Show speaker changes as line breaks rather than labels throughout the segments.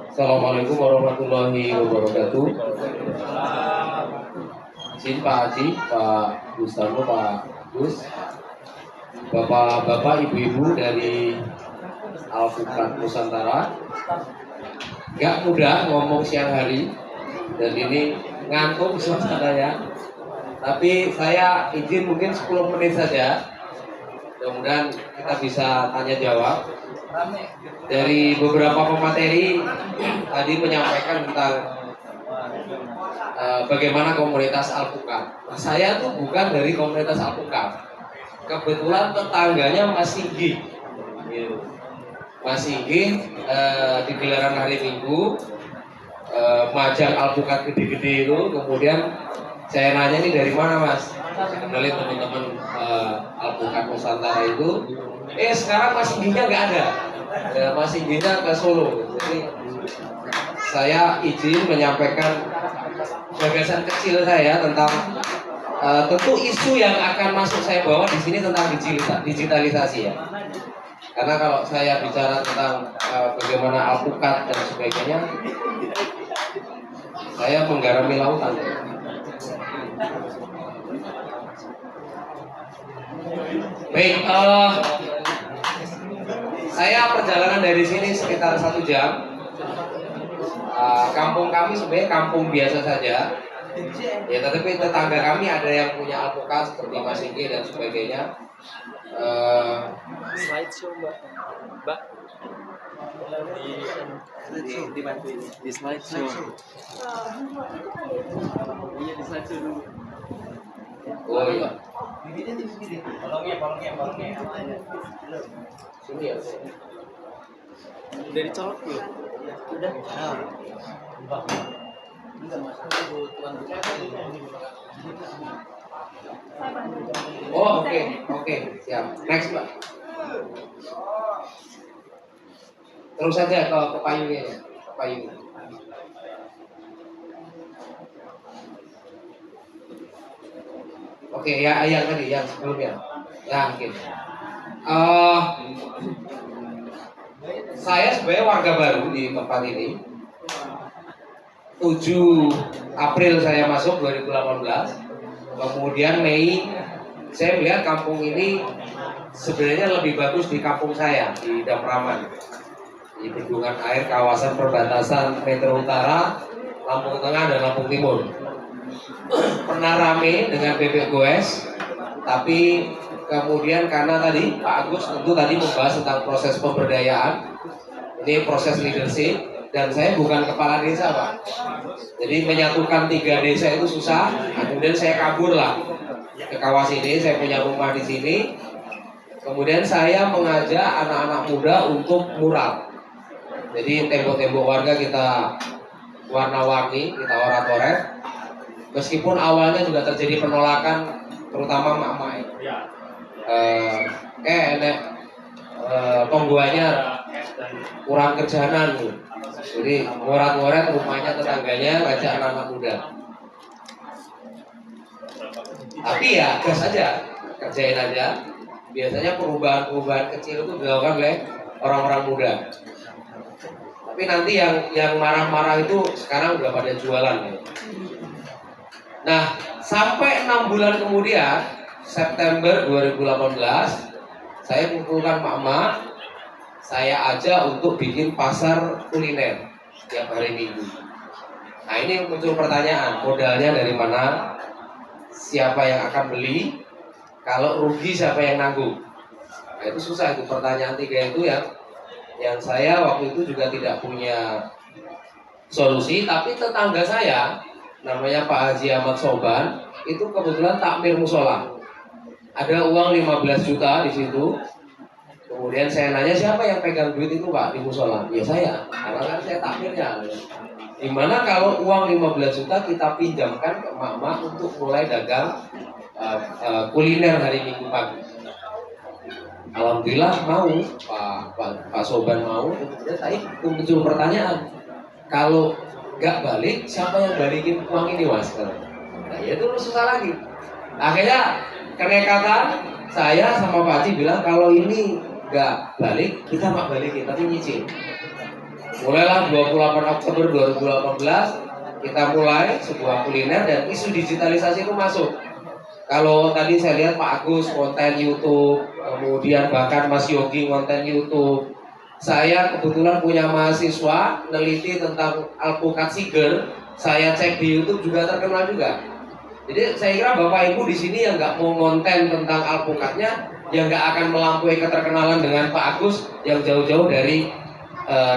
Assalamualaikum warahmatullahi wabarakatuh. Izin Pak Haji, Pak Gustavo, Pak Gus, Bapak-bapak, ibu-ibu dari Alpukat Nusantara. Gak mudah ngomong siang hari dan ini ngantuk suasananya. Tapi saya izin mungkin 10 menit saja. Mudah-mudahan kita bisa tanya jawab. Dari beberapa pemateri tadi menyampaikan tentang bagaimana komunitas Alpukat. Nah, saya tuh bukan dari komunitas Alpukat. Kebetulan tetangganya Mas Singgi. Mas Singgi di gelaran hari Minggu majang Alpukat gede-gede itu. Kemudian saya nanya nih dari mana Mas? Saya kenalin teman-teman Alpukat Nusantara itu. Sekarang Mas Singginya nggak ada. Mas Singginya ke Solo. Jadi saya izin menyampaikan gagasan kecil saya tentang tentu isu yang akan masuk saya bawa di sini tentang digitalisasi ya. Karena kalau saya bicara tentang bagaimana alpukat dan sebagainya, saya menggarami lautan. Baik, saya perjalanan dari sini sekitar 1 jam. Kampung kami sebenarnya kampung biasa saja. Ya, tetapi tetangga kami ada yang punya alpukat seperti Mas Singgi dan sebagainya.
Slideshow Mbak. Di slideshow. Iya di slideshow dulu.
Oh iya.
Bolongnya.
Sini ya.
Udah dicolok belum? Udah.
Oh oke, siap. Next Mbak. Terus saja ke payungnya ya, ke payung. Oke, ya yang tadi, yang sebelumnya. Ya mungkin. Saya sebenarnya warga baru di tempat ini. 7 April saya masuk 2018. Kemudian Mei saya melihat kampung ini sebenarnya lebih bagus di kampung saya di Damraman. Di bendungan air kawasan perbatasan Metro Utara, Lampung Tengah dan Lampung Timur. Pernah rame dengan bebek goes, tapi kemudian karena tadi Pak Agus tentu tadi membahas tentang proses pemberdayaan. Ini proses leadership dan saya bukan kepala desa Pak. Jadi menyatukan 3 desa itu susah. Kemudian saya kabur lah ke kawasan ini. Saya punya rumah di sini. Kemudian saya mengajak anak-anak muda untuk mural. Jadi tembok-tembok warga kita warna-warni, kita orat-oret. Meskipun awalnya juga terjadi penolakan, terutama mak-mak. Tonggoannya kurang kerjaan tuh. Jadi ngorat-ngorat rumahnya tetangganya, ngajak anak-anak muda. Tapi ya gas aja, kerjain aja. Biasanya perubahan-perubahan kecil itu dilakukan oleh orang-orang muda. Tapi nanti yang marah-marah itu sekarang udah pada jualan ya. Nah, sampai 6 bulan kemudian, September 2018, saya kumpulkan mak-mak. Saya ajak untuk bikin pasar kuliner setiap hari Minggu. Nah ini muncul pertanyaan, modalnya dari mana? Siapa yang akan beli? Kalau rugi siapa yang nanggung? Nah itu susah, itu pertanyaan 3 itu yang saya waktu itu juga tidak punya solusi. Tapi tetangga saya, namanya Pak Haji Ahmad Soban, itu kebetulan takmir musola. Ada uang 15 juta di situ. Kemudian saya nanya siapa yang pegang duit itu Pak di musola? Ya saya, karena kan saya takmirnya. Gimana kalau uang 15 juta kita pinjamkan ke emak-emak untuk mulai dagang kuliner hari Minggu pagi. Alhamdulillah mau, Pak Soban mau. Kemudian saya muncul pertanyaan, kalau nggak balik, siapa yang balikin uang ini Mas? Nah ya itu susah lagi. Akhirnya kenekatan saya sama Pak Haji bilang kalau ini nggak balik, kita nggak balikin, tapi nyicil. Mulailah 28 Oktober 2018 kita mulai sebuah kuliner dan isu digitalisasi itu masuk. Kalau tadi saya lihat Pak Agus konten YouTube, kemudian bahkan Mas Yogi konten YouTube. Saya kebetulan punya mahasiswa neliti tentang alpukat Siger. Saya cek di YouTube juga terkenal juga. Jadi saya kira Bapak Ibu di sini yang nggak mau konten tentang alpukatnya, yang nggak akan melampaui keterkenalan dengan Pak Agus yang jauh-jauh dari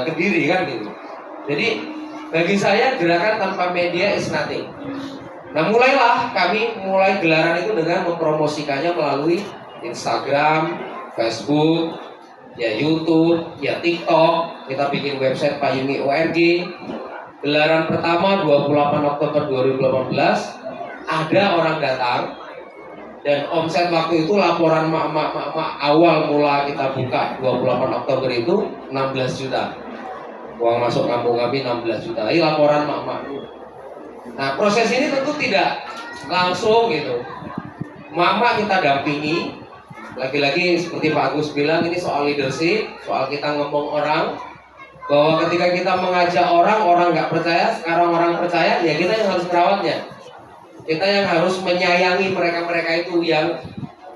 Kediri kan gitu. Jadi bagi saya gerakan tanpa media is nothing. Nah mulailah kami mulai gelaran itu dengan mempromosikannya melalui Instagram, Facebook, ya YouTube, ya TikTok. Kita bikin website Payungi ORG. Gelaran pertama 28 Oktober 2018 ada orang datang dan omset waktu itu laporan mak awal mula kita buka 28 Oktober itu 16 juta. Uang masuk kampung kami 16 juta. Ini laporan mak. Nah proses ini tentu tidak langsung gitu. Mak kita dampingi. Lagi-lagi seperti Pak Agus bilang ini soal leadership, soal kita ngomong orang. Bahwa ketika kita mengajak orang nggak percaya, sekarang orang percaya, ya kita yang harus merawatnya. Kita yang harus menyayangi mereka-mereka itu yang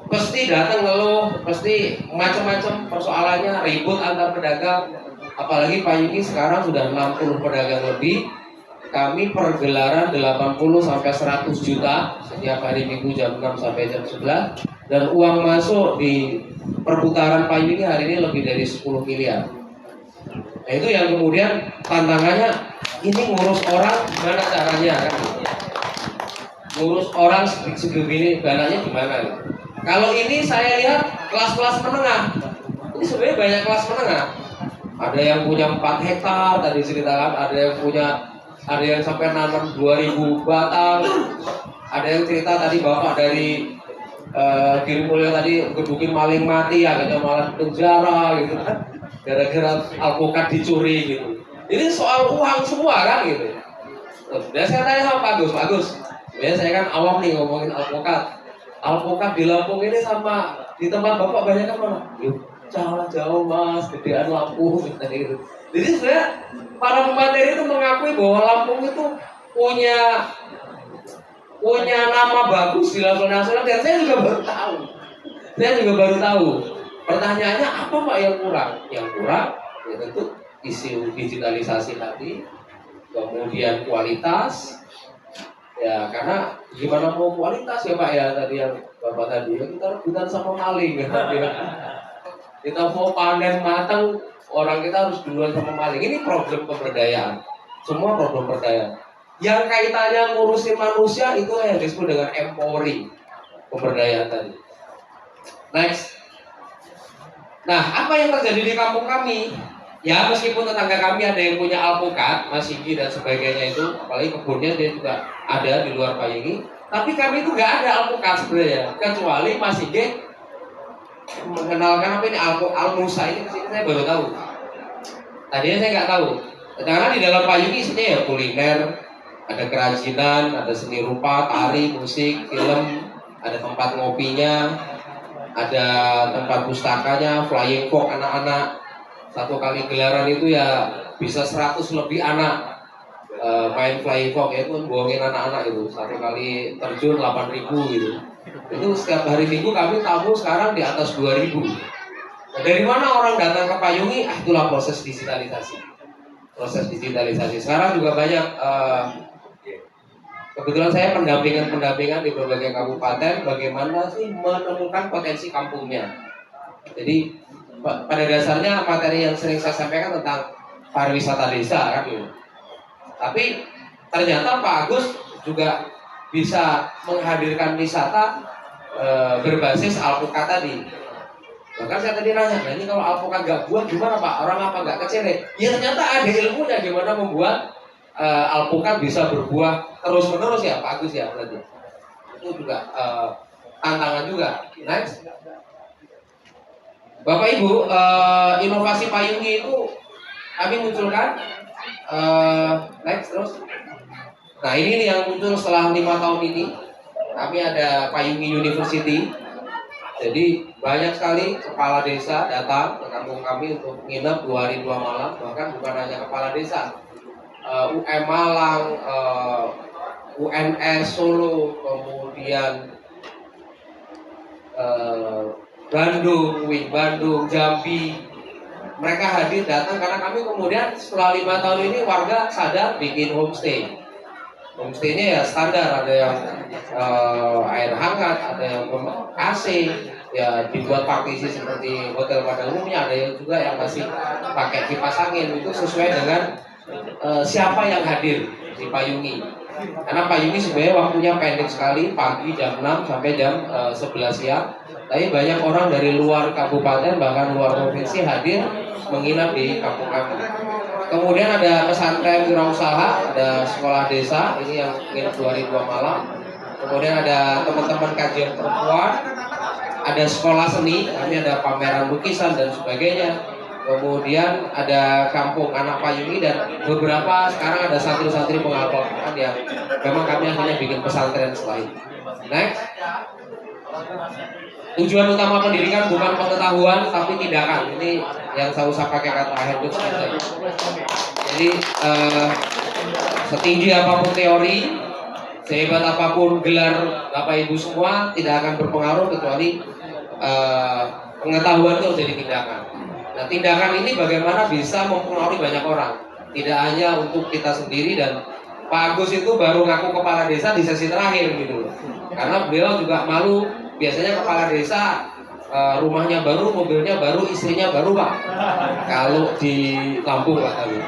pasti datang ngeluh, pasti macam-macam persoalannya, ribut antar pedagang. Apalagi Payungi sekarang sudah 60 pedagang lebih. Kami pergelaran 80 sampai 100 juta setiap hari Minggu jam 6 sampai jam 11. Dan uang masuk di perputaran Payungi hari ini lebih dari 10 miliar. Nah itu yang kemudian tantangannya, ini ngurus orang gimana caranya kan? Ngurus orang segini dananya gimana? Kalau ini saya lihat kelas-kelas menengah. Ini sebenarnya banyak kelas menengah. Ada yang punya 4 hektar tadi ceritakan, ada yang sampai nanam 2000 batang. Ada yang cerita tadi bapak dari Giri Mulyo tadi gebukin maling mati, agaknya malah penjara gitu kan, gara-gara alpukat dicuri gitu. Ini soal uang semua kan gitu. Dan saya tanya sama Pak Agus, ya saya kan awam nih ngomongin alpukat. Alpukat di Lampung ini sama di tempat bapak banyak kan mana? Yuk, jauh mas, gedean Lampung gitu. Jadi sebenarnya para pemateri itu mengakui bahwa Lampung itu punya nama bagus di level nasional, dan saya juga baru tahu. Pertanyaannya apa Pak yang kurang? Yang kurang ya tentu isu digitalisasi tadi, kemudian kualitas. Ya karena gimana mau kualitas ya Pak ya tadi yang Bapak tadi ya, kita rebutan sama maling ya. Kita mau panen matang, orang kita harus duluan sama maling. Ini problem pemberdayaan. Semua problem pemberdayaan. Yang kaitannya ngurusin manusia itu yang disebut dengan empowering, pemberdayaan tadi. Next. Nah, apa yang terjadi di kampung kami? Ya, meskipun tetangga kami ada yang punya alpukat, Mas Sigi dan sebagainya itu, apalagi kebunnya dia juga ada di luar Payungi. Tapi kami itu nggak ada alpukat sebenarnya, kecuali Mas Sigi mengenalkan apa ini almusa ini saya baru tahu. Tadinya saya nggak tahu. Karena di dalam Payungi isinya ya kuliner, ada kerajinan, ada seni rupa, tari, musik, film, ada tempat ngopinya, ada tempat pustakanya, flying fox anak-anak. Satu kali gelaran itu ya bisa 100 lebih anak main flying fox, itu bohongin anak-anak itu. Satu kali terjun 8.000 gitu. Itu setiap hari Minggu kami tamu sekarang di atas 2.000. Nah, dari mana orang datang ke Payungi? Itulah proses digitalisasi. Proses digitalisasi. Sekarang juga banyak kebetulan saya pendampingan di berbagai kabupaten bagaimana sih menemukan potensi kampungnya. Jadi pada dasarnya materi yang sering saya sampaikan tentang pariwisata desa kan gitu. Tapi ternyata Pak Agus juga bisa menghadirkan wisata berbasis alpukat tadi. Bahkan saya tadi nanya, nah ini kalau alpukat nggak buah gimana Pak? Orang apa nggak kecele? Ya ternyata ada ilmunya gimana membuat alpukat bisa berbuah terus menerus ya Pak Agus ya berarti. Itu juga tantangan juga. Next. Bapak Ibu, inovasi Payungi itu kami munculkan. Next terus. Nah ini nih yang muncul setelah 5 tahun ini. Kami ada Payungi University. Jadi banyak sekali kepala desa datang ke kampung kami untuk nginep 2 hari 2 malam. Bahkan bukan hanya kepala desa, UM Malang, UNS Solo, kemudian Bandung, Wing Bandung, Jambi, mereka hadir datang karena kami kemudian setelah 5 tahun ini warga sadar bikin homestay. Homestaynya ya standar, ada yang air hangat, ada yang AC, ya dibuat partisi seperti hotel pada umumnya, ada yang juga yang masih pakai kipas angin. Itu sesuai dengan siapa yang hadir di Payungi. Karena Payungi sebenarnya waktunya pendek sekali, pagi jam 6 sampai jam 11 siang. Tapi banyak orang dari luar kabupaten bahkan luar provinsi hadir menginap di kampung kami. Kemudian ada pesantren wirausaha, ada sekolah desa, ini yang nginep 2 hari 2 malam. Kemudian ada teman-teman kajian perempuan, ada sekolah seni, kami ada pameran lukisan dan sebagainya. Kemudian ada kampung anak Payungi dan beberapa sekarang ada santri-santri penghafal Quran yang memang kami akhirnya bikin pesantren selain. Next. Tujuan utama pendidikan bukan pengetahuan tapi tindakan. Ini yang selalu saya pakai kata Hendrik Spitzer. Jadi setinggi apapun teori, sehebat apapun gelar Bapak Ibu semua, tidak akan berpengaruh kecuali pengetahuan itu jadi tindakan. Nah, tindakan ini bagaimana bisa mempengaruhi banyak orang, tidak hanya untuk kita sendiri. Dan Pak Agus itu baru ngaku kepala desa di sesi terakhir gitu, karena beliau juga malu. Biasanya kepala desa rumahnya baru, mobilnya baru, istrinya baru Pak. Kalau di Lampung Pak tadi.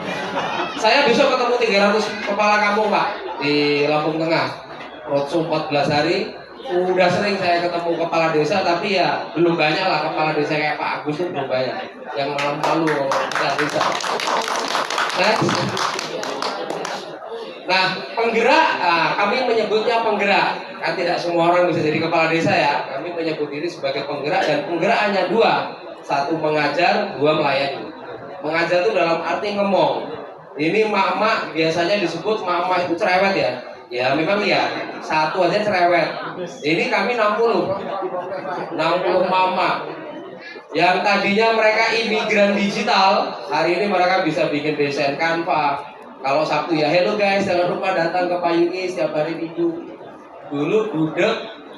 Saya besok ketemu 300 kepala kampung Pak di Lampung Tengah. Roadshow 14 hari. Udah sering saya ketemu kepala desa, tapi ya belum banyak lah kepala desa kayak Pak Agus itu belum banyak. Yang malu kepala desa. Nah, penggerak, kami menyebutnya penggerak. Kan tidak semua orang bisa jadi kepala desa ya. Kami menyebut diri sebagai penggerak, dan penggerak hanya dua. Satu mengajar, dua melayani. Mengajar itu dalam arti ngomong. Ini mak-mak biasanya disebut mak-mak itu cerewet ya. Ya memang ya, satu aja cerewet. Ini kami 60 mama. Yang tadinya mereka imigran digital, hari ini mereka bisa bikin desain Canva. Kalau Sabtu ya, hello guys, jangan lupa datang ke Payungi setiap hari Minggu. Dulu gudeg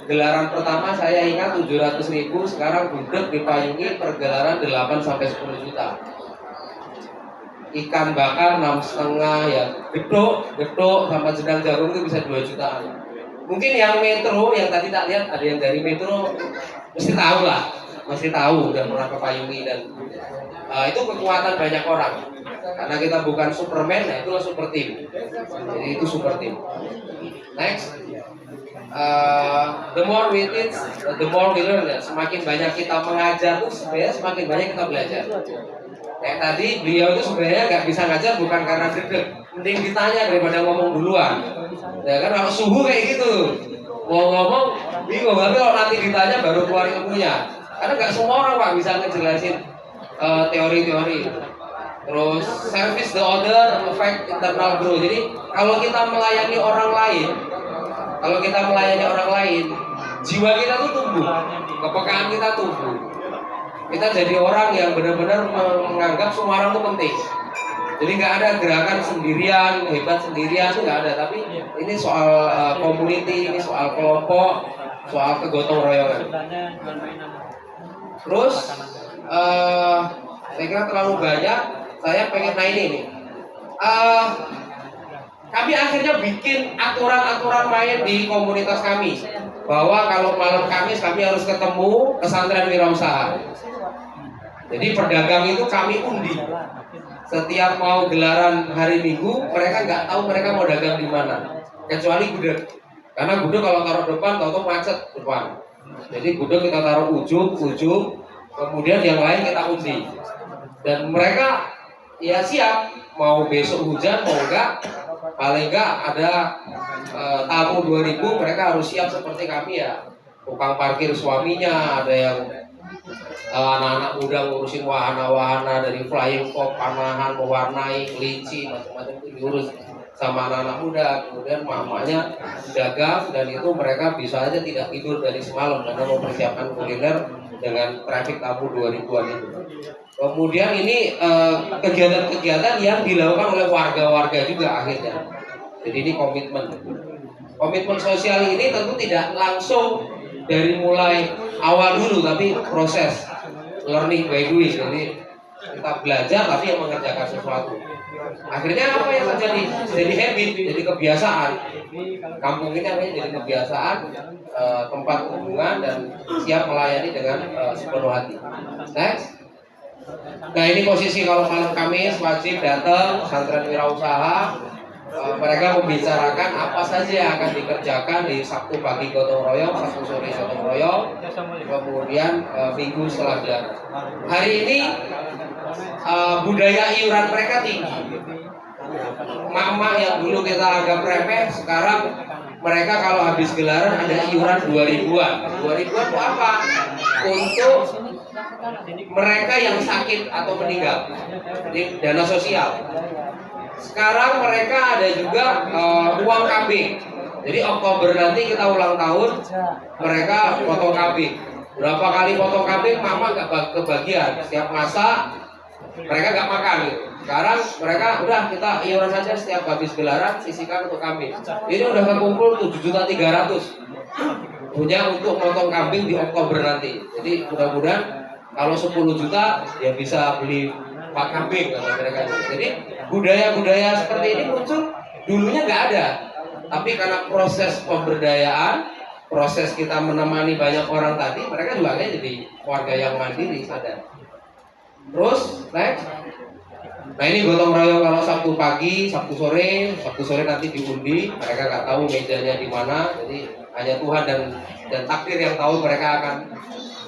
gelaran pertama saya ingat 700.000, sekarang gudeg di Payungi pergelaran 8 sampai 10 juta. Ikan bakar 6,5 ya, gedok sama jedang jagung itu bisa 2 jutaan. Mungkin yang metro, yang tadi tak lihat ada yang dari metro, mesti tahu lah, mesti tahu udah pernah ke Payungi. Dan itu kekuatan banyak orang. Karena kita bukan Superman, nah itulah super team. Jadi itu super team. Next. The more we teach, the more we learn. Semakin banyak kita mengajar tuh sebenarnya semakin banyak kita belajar. Kayak tadi beliau itu sebenarnya nggak bisa ngajar bukan karena deg-deg, mending ditanya daripada ngomong duluan. Ya kan kalau suhu kayak gitu, mau ngomong bingung, tapi kalau nanti ditanya baru keluar ilmunya. Karena nggak semua orang Pak bisa ngejelasin teori-teori. Terus service the other, affect internal growth. Jadi kalau kita melayani orang lain, jiwa kita tuh tumbuh, kepekaan kita tumbuh. Kita jadi orang yang benar-benar menganggap semua orang itu penting. Jadi nggak ada gerakan sendirian, hebat sendirian, itu nggak ada. Tapi ini soal community, ini soal kelompok, soal kegotong royongan. Terus saya kira terlalu banyak. Saya pengen ini nih. Kami akhirnya bikin aturan-aturan main di komunitas kami, bahwa kalau malam Kamis kami harus ketemu pesantren wirausaha. Jadi pedagang itu kami undi. Setiap mau gelaran hari Minggu, mereka nggak tahu mereka mau dagang di mana, kecuali gudeg. Karena gudeg kalau taruh depan, tahu macet depan. Jadi gudeg kita taruh ujung, kemudian yang lain kita undi. Dan mereka ya siap, mau besok hujan mau enggak, paling enggak ada tamu 2000, mereka harus siap seperti kami ya. Tukang parkir suaminya, ada yang anak-anak muda ngurusin wahana-wahana dari flying fox, panahan, mewarnai, kelinci, macam-macam itu diurus sama anak-anak muda. Kemudian mamanya dagang, dan itu mereka bisa aja tidak tidur dari semalam karena mempersiapkan kuliner dengan traffic tamu 2000-an itu. Kemudian ini kegiatan-kegiatan yang dilakukan oleh warga-warga juga akhirnya. Jadi ini komitmen. Komitmen sosial ini tentu tidak langsung dari mulai awal dulu, tapi proses learning by doing. Jadi kita belajar tapi yang mengerjakan sesuatu. Akhirnya apa yang terjadi? Jadi habit, jadi kebiasaan. Kampung ini akhirnya jadi kebiasaan, tempat hubungan dan siap melayani dengan sepenuh hati. Next. Nah ini posisi kalau malam Kamis wajib datang pesantren wirausaha. Mereka membicarakan apa saja yang akan dikerjakan di Sabtu pagi gotong royong, Sabtu sore gotong royong, kemudian minggu setelah Lebaran. Hari ini budaya iuran mereka tinggi. Emak-emak yang dulu kita anggap remeh, sekarang mereka kalau habis gelaran ada iuran 2000-an. 2000-an itu apa? Untuk mereka yang sakit atau meninggal. Jadi dana sosial. Sekarang mereka ada juga uang kambing. Jadi Oktober nanti kita ulang tahun, mereka potong kambing. Berapa kali potong kambing, mama nggak kebagian. Setiap masak, mereka nggak makan. Gitu. Sekarang mereka udah kita iuran saja setiap habis gelaran, sisihkan untuk kambing. Ini udah kekumpul 7.300.000 punya untuk potong kambing di Oktober nanti. Jadi mudah-mudahan kalau 10 juta ya bisa beli 4 kambing kata mereka. Jadi budaya-budaya seperti ini muncul dulunya nggak ada, tapi karena proses pemberdayaan, proses kita menemani banyak orang tadi, mereka juga akhirnya jadi warga yang mandiri, sadar. Terus next. Nah ini gotong royong kalau Sabtu pagi, Sabtu sore nanti diundi. Mereka nggak tahu mejanya di mana, jadi hanya Tuhan dan takdir yang tahu mereka akan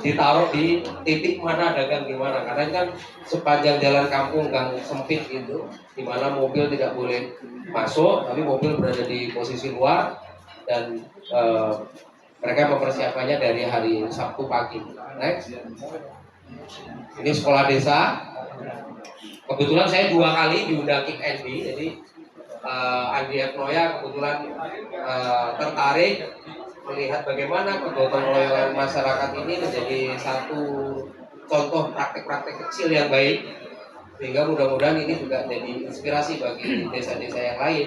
ditaruh di titik mana, dagang di mana. Karena ini kan sepanjang jalan kampung gang sempit gitu, di mana mobil tidak boleh masuk, tapi mobil berada di posisi luar dan mereka mempersiapkannya dari hari Sabtu pagi. Next. Ini sekolah desa. Kebetulan saya 2 kali diundang Kick Andy, jadi Andi Eknoya kebetulan tertarik melihat bagaimana kegotong royongan masyarakat ini menjadi satu contoh praktek-praktek kecil yang baik, sehingga mudah-mudahan ini juga jadi inspirasi bagi desa-desa yang lain.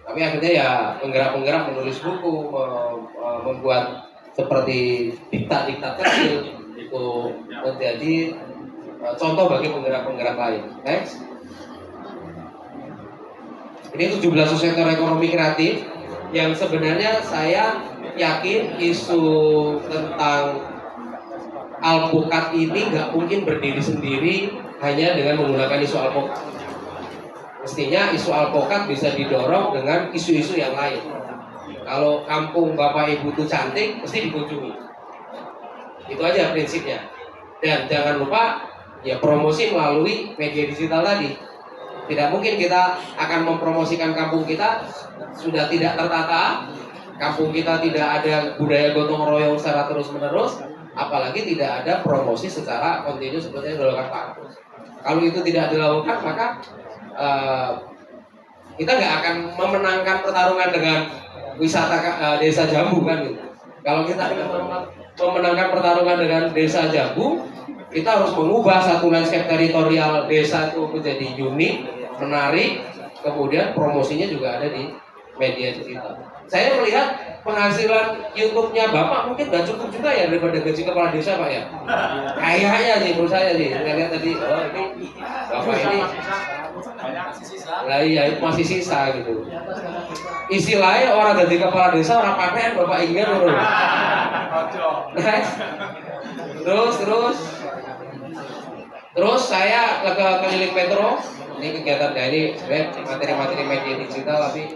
Tapi akhirnya ya penggerak-penggerak menulis buku, membuat seperti diktat-diktat kecil itu menjadi contoh bagi penggerak-penggerak lain. Next. Ini 17 sektor ekonomi kreatif yang sebenarnya saya yakin isu tentang alpukat ini nggak mungkin berdiri sendiri hanya dengan menggunakan isu alpukat. Mestinya isu alpukat bisa didorong dengan isu-isu yang lain. Kalau kampung bapak ibu itu cantik, mesti dikunjungi. Itu aja prinsipnya. Dan jangan lupa ya promosi melalui media digital tadi. Tidak mungkin kita akan mempromosikan kampung kita sudah tidak tertata, kampung kita tidak ada budaya gotong royong secara terus-menerus, apalagi tidak ada promosi secara kontinu seperti yang dilakukan Pak Agus. Kalau itu tidak dilakukan, maka kita nggak akan memenangkan pertarungan dengan wisata desa Jambu kan gitu. Kalau kita memenangkan pertarungan dengan desa Jambu, kita harus mengubah satu landscape teritorial desa itu menjadi unik, menarik, kemudian promosinya juga ada di media digital. Saya melihat penghasilan YouTube-nya Bapak mungkin nggak cukup juga ya daripada gaji kepala desa Pak ya. Kayaknya sih menurut saya sih. Saya lihat tadi, oh ini Bapak ini, lah iya itu masih sisa gitu. Istilahnya orang gaji kepala desa orang panen Bapak ingin loh. Terus saya ke keliling metro. Ini kegiatan ini sebenarnya materi-materi media digital tapi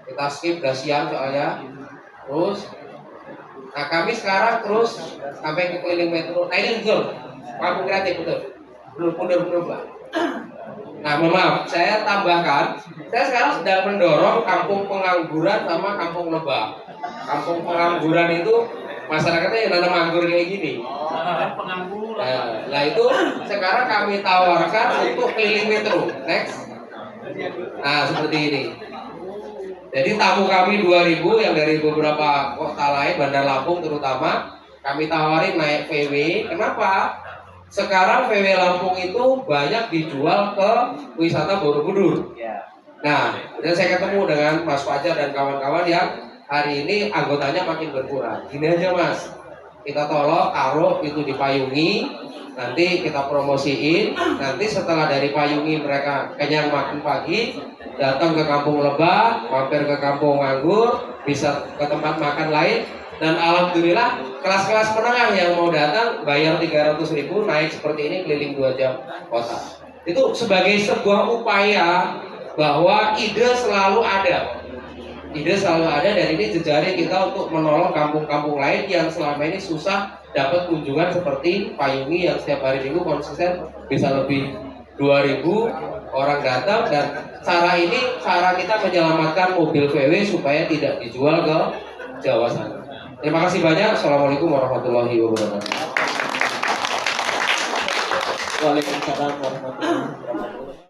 kita skip udah siang soalnya. Terus nah kami sekarang terus sampai ke keliling metro. Nah ini betul kampung kreatif betul belum Pak. Nah maaf saya tambahkan, saya sekarang sedang mendorong kampung pengangguran sama kampung lebah. Kampung pengangguran itu masyarakatnya yang nanam anggur kayak gini. Nah itu sekarang kami tawarkan untuk keliling metro. Next. Nah seperti ini. Jadi tamu kami 2000 yang dari beberapa kota lain, Bandar Lampung terutama, kami tawarin naik VW. Kenapa? Sekarang VW Lampung itu banyak dijual ke wisata Borobudur.
Ya.
Nah, dan saya ketemu dengan Mas Fajar dan kawan-kawan yang hari ini anggotanya makin berkurang. Gini aja Mas, kita tolong taruh itu di Payungi, nanti kita promosiin. Nanti setelah dari Payungi mereka kenyang makan pagi, datang ke Kampung Lebah, mampir ke Kampung Anggur, bisa ke tempat makan lain. Dan alhamdulillah kelas-kelas menengah yang mau datang bayar 300.000 naik seperti ini keliling 2 jam kota. Itu sebagai sebuah upaya bahwa ide selalu ada. Ide selalu ada dan ini jejari kita untuk menolong kampung-kampung lain yang selama ini susah dapat kunjungan seperti Payungi yang setiap hari Minggu konsisten bisa lebih 2.000 orang datang. Dan cara kita menyelamatkan mobil VW supaya tidak dijual ke Jawa sana. Terima kasih banyak. Assalamualaikum warahmatullahi wabarakatuh.
Waalaikumsalam warahmatullahi wabarakatuh.